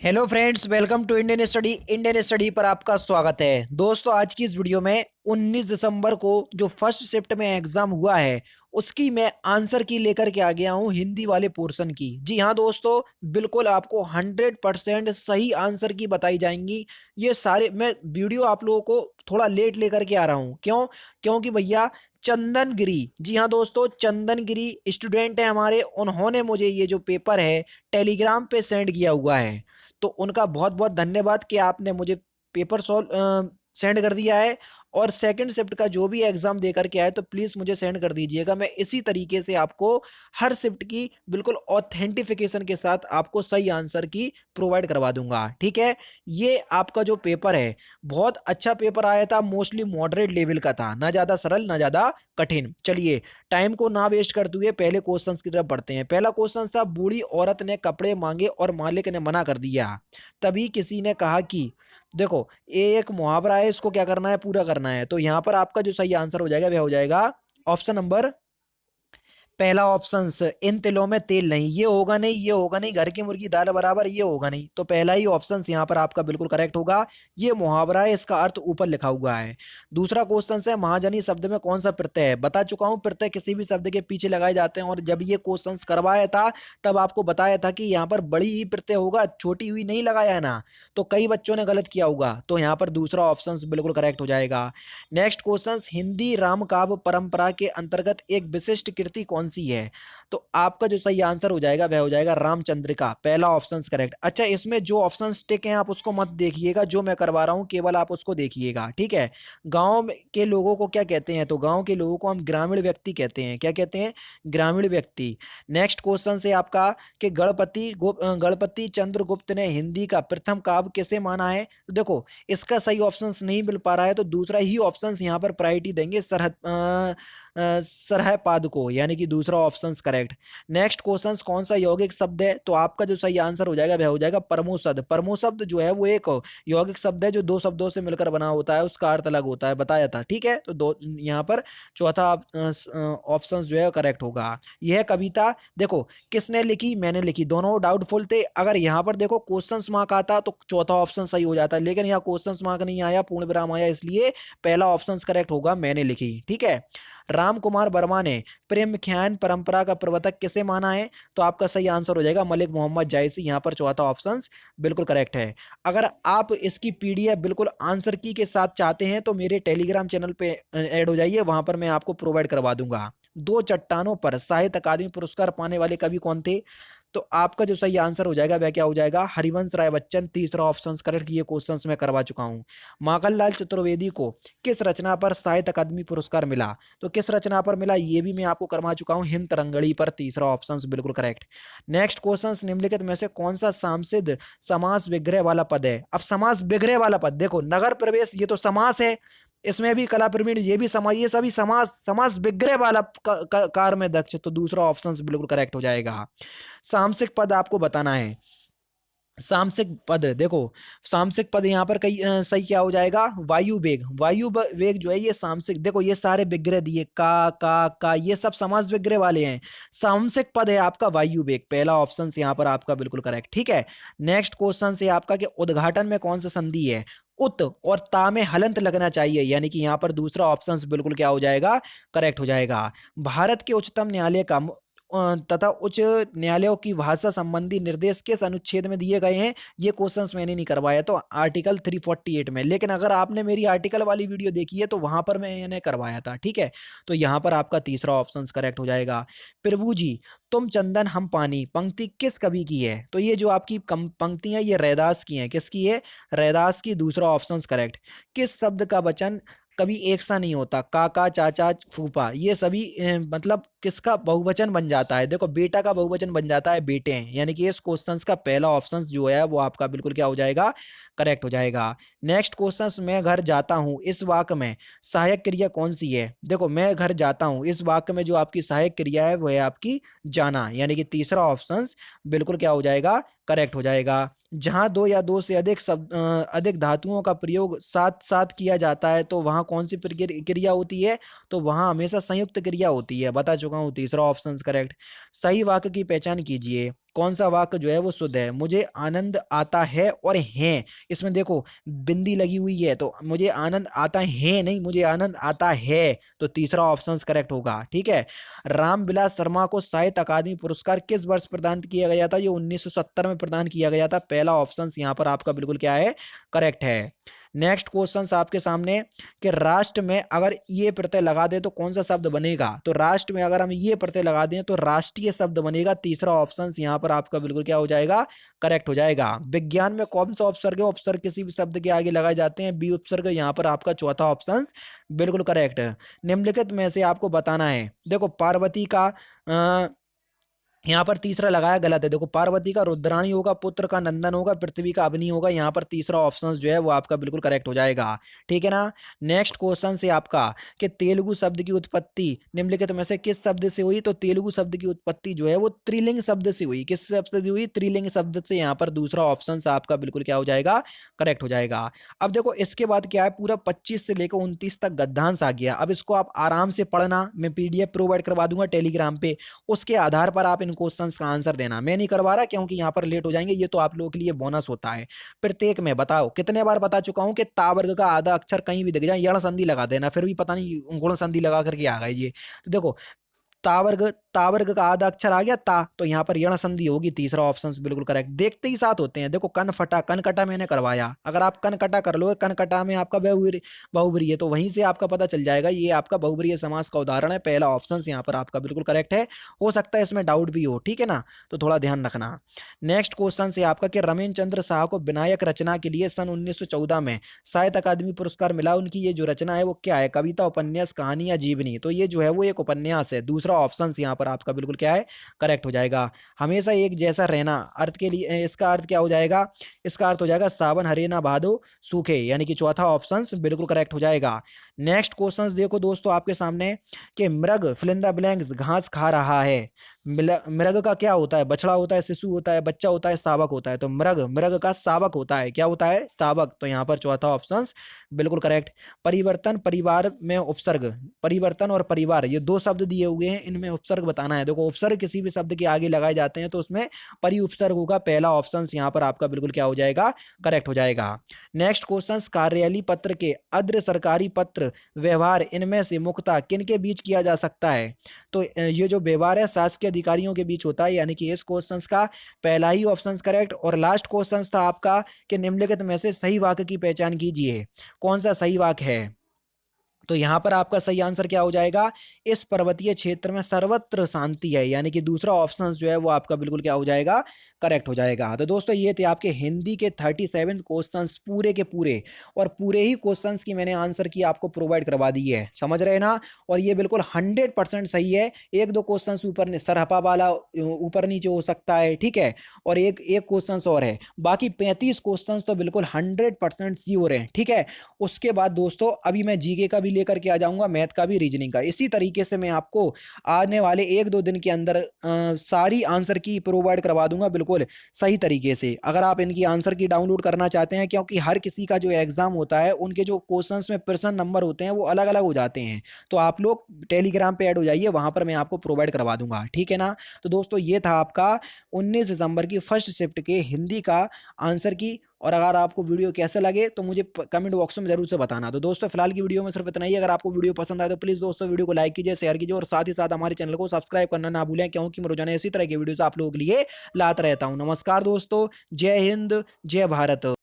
Hello friends, welcome to Indian study पर आपका स्वागत है। दोस्तों, आज की इस वीडियो में 19 दिसंबर को जो फर्स्ट शिफ्ट में एग्जाम हुआ है उसकी मैं आंसर की लेकर के आ गया हूं, हिंदी वाले पोर्शन की। जी हाँ दोस्तों, बिल्कुल आपको 100% सही आंसर की बताई जाएंगी। ये सारे मैं वीडियो आप लोगों को थोड़ा लेट लेकर के आ रहा हूँ। क्योंकि भैया चंदन गिरी, जी हाँ दोस्तों, चंदन गिरी स्टूडेंट है हमारे, उन्होंने मुझे ये जो पेपर है टेलीग्राम पे सेंड किया हुआ है। तो उनका बहुत बहुत धन्यवाद कि आपने मुझे पेपर सॉल्व सेंड कर दिया है। और सेकंड शिफ्ट का जो भी एग्जाम दे करके आए तो प्लीज मुझे सेंड कर दीजिएगा। मैं इसी तरीके से आपको हर शिफ्ट की बिल्कुल ऑथेंटिफिकेशन के साथ आपको सही आंसर की प्रोवाइड करवा दूंगा, ठीक है। ये आपका जो पेपर है बहुत अच्छा पेपर आया था, मोस्टली मॉडरेट लेवल का था, ना ज्यादा सरल ना ज्यादा कठिन। चलिए, टाइम को ना वेस्ट करते हुए पहले क्वेश्चंस की तरफ बढ़ते हैं। पहला क्वेश्चन था, बूढ़ी औरत ने कपड़े मांगे और मालिक ने मना कर दिया, तभी किसी ने कहा कि। देखो, ये एक मुहावरा है, इसको क्या करना है, पूरा करना है। तो यहां पर आपका जो सही आंसर हो जाएगा वह हो जाएगा ऑप्शन नंबर पहला ऑप्शन, इन तिलों में तेल नहीं। ये होगा नहीं, ये होगा नहीं, घर की मुर्गी दाल बराबर, ये होगा नहीं। तो पहला ही ऑप्शन यहाँ पर आपका बिल्कुल करेक्ट होगा। ये मुहावरा है, इसका अर्थ ऊपर लिखा हुआ है। दूसरा क्वेश्चन है, महाजनी शब्द में कौन सा प्रत्यय है। बता चुका हूं, प्रत्यय किसी भी शब्द के पीछे लगाए जाते हैं। और जब ये क्वेश्चन करवाया था तब आपको बताया था कि यहाँ पर बड़ी ही प्रत्यय होगा, छोटी हुई नहीं लगाया है ना। तो कई बच्चों ने गलत किया होगा, तो यहाँ पर दूसरा ऑप्शन बिल्कुल करेक्ट हो जाएगा। नेक्स्ट क्वेश्चन, हिंदी राम काव्य परंपरा के अंतर्गत एक विशिष्ट कृति कौन सी है। तो आपका जो सही आंसर हो जाएगा वह हो जाएगा रामचंद्रिका, पहला ऑप्शन करेक्ट। अच्छा, इसमें जो ऑप्शन टिक हैं आप उसको मत देखिएगा, जो मैं करवा रहा हूं केवल आप उसको देखिएगा, ठीक है। के लोगों को क्या कहते हैं, तो गांव के लोगों को हम ग्रामीण व्यक्ति कहते हैं। क्या कहते हैं, ग्रामीण व्यक्ति। नेक्स्ट क्वेश्चन से आपका कि गणपति चंद्रगुप्त ने हिंदी का प्रथम काव्य किसे माना है। तो देखो, इसका सही ऑप्शन नहीं मिल पा रहा है, तो दूसरा ही ऑप्शन यहाँ पर प्रायोरिटी देंगे, सरहपाद को, यानी कि दूसरा ऑप्शन करेक्ट। नेक्स्ट क्वेश्चन, कौन सा यौगिक शब्द है। तो आपका जो सही आंसर हो जाएगा वह हो जाएगा परमो शब्द। परमो शब्द जो है वो एक यौगिक शब्द है जो दो शब्दों से मिलकर बना होता है, उसका अर्थ अलग होता है, बताया था, ठीक है। तो दो यहाँ पर चौथा ऑप्शन जो है करेक्ट होगा। यह कविता देखो किसने लिखी, मैंने लिखी, दोनों डाउटफुल थे। अगर यहाँ पर देखो क्वेश्चंस मार्क आता तो चौथा ऑप्शन सही हो जाता है, लेकिन यहाँ क्वेश्चंस मार्क नहीं आया, पूर्ण विराम आया, इसलिए पहला ऑप्शन करेक्ट होगा, मैंने लिखी, ठीक है। राम कुमार वर्मा ने प्रेम ख्यान परंपरा का प्रवर्तक किसे माना है। तो आपका सही आंसर हो जाएगा मलिक मोहम्मद जायसी, यहाँ पर चौथा ऑप्शन बिल्कुल करेक्ट है। अगर आप इसकी पीडीएफ बिल्कुल आंसर की के साथ चाहते हैं तो मेरे टेलीग्राम चैनल पे ऐड हो जाइए, वहां पर मैं आपको प्रोवाइड करवा दूंगा। दो चट्टानों पर साहित्य अकादमी पुरस्कार पाने वाले कवि कौन थे। तो आपका जो सही आंसर हो जाएगा वह क्या हो जाएगा, हरिवंश राय बच्चन, तीसरा ऑप्शन करेक्ट। ये क्वेश्चंस मैं करवा चुका हूं। माखनलाल चतुर्वेदी को किस रचना पर साहित्य अकादमी पुरस्कार मिला। तो किस रचना पर मिला ये भी मैं आपको करवा चुका हूं, हिंद तरंगड़ी पर, तीसरा ऑप्शन बिल्कुल करेक्ट। नेक्स्ट क्वेश्चन, निम्नलिखित में से कौन सा सांसिध समास विग्रह वाला पद है। अब समास विग्रह वाला पद देखो, नगर प्रवेश ये तो समास है, इसमें भी कला प्रवीण ये भी समास, ये सभी समास समास विग्रह वाला कार में दक्ष, तो दूसरा ऑप्शन बिल्कुल करेक्ट हो जाएगा। सामसिक पद आपको बताना है। सामसिक पद देखो, सामसिक पद यहाँ पर कई सही क्या हो जाएगा, वायु वेग। वेग जो है ये सामसिक, देखो ये सारे विग्रह दिए, का ये सब समास विग्रह वाले हैं। सामसिक पद है आपका वायु वेग, पहला ऑप्शन से यहाँ पर आपका बिल्कुल करेक्ट, ठीक है। नेक्स्ट क्वेश्चन से आपका कि उद्घाटन में कौन सा संधि है। उत और ता में हलंत लगना चाहिए, यानी कि यहाँ पर दूसरा ऑप्शन बिल्कुल क्या हो जाएगा, करेक्ट हो जाएगा। भारत के उच्चतम न्यायालय का तथा उच्च न्यायालयों की भाषा संबंधी निर्देश किस अनुच्छेद में दिए गए हैं। ये क्वेश्चंस मैंने नहीं करवाया, तो आर्टिकल 348 में, लेकिन अगर आपने मेरी आर्टिकल वाली वीडियो देखी है तो वहां पर मैंने करवाया था, ठीक है। तो यहाँ पर आपका तीसरा ऑप्शन करेक्ट हो जाएगा। प्रभु जी तुम चंदन हम पानी पंक्ति किस कवि की है। तो ये जो आपकी पंक्तियां ये रैदास की हैं, किसकी है, रैदास की, दूसरा ऑप्शन करेक्ट। किस शब्द का वचन कभी एक सा नहीं होता, काका चाचा फूफा, ये सभी मतलब किसका बहुवचन बन जाता है। देखो, बेटा का बहुवचन बन जाता है बेटे हैं, यानी कि इस क्वेश्चन का पहला ऑप्शन जो है वो आपका बिल्कुल क्या हो जाएगा, करेक्ट हो जाएगा। नेक्स्ट क्वेश्चन, मैं घर जाता हूं इस वाक्य में सहायक क्रिया कौन सी है। देखो, मैं घर जाता हूं इस वाक्य में जो आपकी सहायक क्रिया है वो है आपकी जाना, यानी कि तीसरा ऑप्शन बिल्कुल क्या हो जाएगा, करेक्ट हो जाएगा। जहां दो या दो से अधिक अधिक धातुओं का प्रयोग साथ साथ किया जाता है तो वहां कौन सी क्रिया होती है। तो वहां हमेशा संयुक्त क्रिया होती है, बता चुका हूं, तीसरा ऑप्शन करेक्ट। सही वाक्य की पहचान कीजिए। कौन सा वाक्य जो है वो शुद्ध है? मुझे आनंद आता है और है, इसमें देखो बिंदी लगी हुई है, तो मुझे आनंद आता है नहीं, मुझे आनंद आता है, तो तीसरा ऑप्शन करेक्ट होगा। ठीक है। रामविलास शर्मा को साहित्य अकादमी पुरस्कार किस वर्ष प्रदान किया गया था? ये 1970 में प्रदान किया गया था। पहला ऑप्शन यहाँ पर आपका बिल्कुल क्या है? करेक्ट है। नेक्स्ट क्वेश्चन आपके सामने कि राष्ट्र में अगर ये प्रत्यय लगा दे तो कौन सा शब्द बनेगा? तो राष्ट्र में अगर हम ये प्रत्यय लगा दें तो राष्ट्रीय शब्द बनेगा। तीसरा ऑप्शन यहाँ पर आपका बिल्कुल क्या हो जाएगा? करेक्ट हो जाएगा। विज्ञान में कौन सा उपसर्ग है? उपसर्ग किसी भी शब्द के आगे लगाए जाते हैं, बी उपसर्ग, यहाँ पर आपका चौथा ऑप्शन बिल्कुल करेक्ट है। निम्नलिखित में से आपको बताना है, देखो पार्वती का यहाँ पर तीसरा लगाया गलत है। देखो पार्वती का रुद्राणी होगा, पुत्र का नंदन होगा, पृथ्वी का अग्नि होगा, यहाँ पर तीसरा ऑप्शन जो है वो आपका बिल्कुल करेक्ट हो जाएगा। ठीक है ना। नेक्स्ट क्वेश्चन से आपका कि तेलुगु शब्द की उत्पत्ति निम्नलिखित में से किस शब्द से हुई? तो तेलुगु शब्द की उत्पत्ति जो है वो त्रिलिंग शब्द से हुई। किस शब्द से हुई? त्रिलिंग शब्द से। यहाँ पर दूसरा ऑप्शन आपका बिल्कुल क्या हो जाएगा? करेक्ट हो जाएगा। अब देखो इसके बाद क्या है, पूरा 25 से लेकर 29 तक गद्यांश आ गया। अब इसको आप आराम से पढ़ना, मैं पीडीएफ प्रोवाइड करवा दूंगा टेलीग्राम पे, उसके आधार पर आप इन क्वेश्चंस का आंसर देना। मैं नहीं करवा रहा क्योंकि यहाँ पर लेट हो जाएंगे, ये तो आप लोगों के लिए बोनस होता है। प्रत्येक में बताओ, कितने बार बता चुका हूं कि ता वर्ग का आधा अक्षर कहीं भी दिख जाए यण संधि लगा देना, फिर भी पता नहीं गुण संधि लगा करके आ गए ये। तो देखो तावर्ग का आधा अक्षर आ गया ता, तो यहाँ पर यण संधि होगी। तीसरा ऑप्शन बिल्कुल करेक्ट। देखते ही साथ होते हैं। देखो कन फटा, कन कटा मैंने करवाया, अगर आप कन कटा कर लोगे, कन कटा में आपका बहुब्रीहि है, तो वहीं से आपका पता चल जाएगा ये आपका बहुब्रीहि समास का उदाहरण है। पहला ऑप्शन यहाँ पर आपका बिल्कुल करेक्ट है। हो सकता है इसमें डाउट भी हो, ठीक है ना, तो थोड़ा ध्यान रखना। नेक्स्ट क्वेश्चन से आपका कि रमेश चंद्र शाह को विनायक रचना के लिए सन 1914 में साहित्य अकादमी पुरस्कार मिला। उनकी ये जो रचना है वो क्या है? कविता, उपन्यास, कहानी या जीवनी? तो ये जो है वो एक उपन्यास है। दूसरा ऑप्शन यहाँ पर आपका बिल्कुल क्या है? करेक्ट हो जाएगा। हमेशा एक जैसा रहना अर्थ के लिए इसका अर्थ क्या हो जाएगा? इसका अर्थ हो जाएगा सावन हरे ना भादो सूखे, यानी कि चौथा ऑप्शन बिल्कुल करेक्ट हो जाएगा। नेक्स्ट क्वेश्चन देखो दोस्तों आपके सामने कि मृग फिल इन द ब्लैंक्स घास खा रहा है। मृग का क्या होता है? बछड़ा होता है, शिशु होता है, बच्चा होता है, शावक होता है? तो मृग, मृग का शावक होता है। क्या होता है? शावक। तो यहाँ पर चौथा ऑप्शन बिल्कुल करेक्ट। परिवर्तन, परिवार में उपसर्ग, परिवर्तन और परिवार ये दो शब्द दिए हुए हैं, इनमें उपसर्ग बताना है। देखो उपसर्ग किसी भी शब्द के आगे लगाए जाते हैं तो उसमें परि उपसर्ग होगा। पहला ऑप्शन यहाँ पर आपका बिल्कुल क्या हो जाएगा? करेक्ट हो जाएगा। नेक्स्ट क्वेश्चन, कार्यालय पत्र के अद्र सरकारी पत्र व्यवहार इनमें से मुख्यतः किन के बीच किया जा सकता है? तो ये जो व्यवहार है शासकीय अधिकारियों के बीच होता है, यानी कि इस क्वेश्चन का पहला ही ऑप्शन करेक्ट। और लास्ट क्वेश्चन था आपका कि निम्नलिखित में से सही वाक्य की पहचान कीजिए, कौन सा सही वाक्य है? तो यहां पर आपका सही आंसर क्या हो जाएगा? इस पर्वतीय क्षेत्र में सर्वत्र शांति है, यानी कि दूसरा ऑप्शन जो है वो आपका बिल्कुल क्या हो जाएगा? करेक्ट हो जाएगा। तो दोस्तों ये थे आपके हिंदी के 37 क्वेश्चंस पूरे के पूरे, और पूरे ही क्वेश्चंस की मैंने आंसर की आपको प्रोवाइड करवा दी है, समझ रहे हैं ना। और ये बिल्कुल 100% सही है। एक दो क्वेश्चन ऊपर सरहपा वाला ऊपर नीचे हो सकता है, ठीक है, और एक एक क्वेश्चन और है, बाकी 35 क्वेश्चन तो बिल्कुल 100% श्योर है, ठीक है। उसके बाद दोस्तों अभी मैं जीके का भी लेकर के आ जाऊंगा, मैथ का भी, रीजनिंग का। इसी तरीके से मैं आपको आने वाले एक दो दिन के अंदर सारी आंसर की प्रोवाइड करवा दूंगा बिल्कुल सही तरीके से। अगर आप इनकी आंसर की डाउनलोड करना चाहते हैं, क्योंकि हर किसी का जो एग्जाम होता है उनके जो क्वेश्चंस में प्रश्न नंबर होते हैं वो अलग अलग हो जाते हैं, तो आप लोग टेलीग्राम पे ऐड हो जाइए, वहां पर मैं आपको प्रोवाइड करवा दूंगा, ठीक है ना। तो दोस्तों ये था आपका 19 दिसंबर की फर्स्ट शिफ्ट के हिंदी का आंसर की। और अगर आपको वीडियो कैसे लगे तो मुझे कमेंट बॉक्स में जरूर से बताना। तो दोस्तों फिलहाल की वीडियो में सिर्फ इतना ही। अगर आपको वीडियो पसंद आए तो प्लीज दोस्तों वीडियो को लाइक कीजिए, शेयर कीजिए, और साथ ही साथ हमारे चैनल को सब्सक्राइब करना ना भूलें, क्योंकि मैं रोजाना इसी तरह की वीडियोस आप लोगों के लिए लाता रहता हूं। नमस्कार दोस्तों, जय हिंद, जय भारत।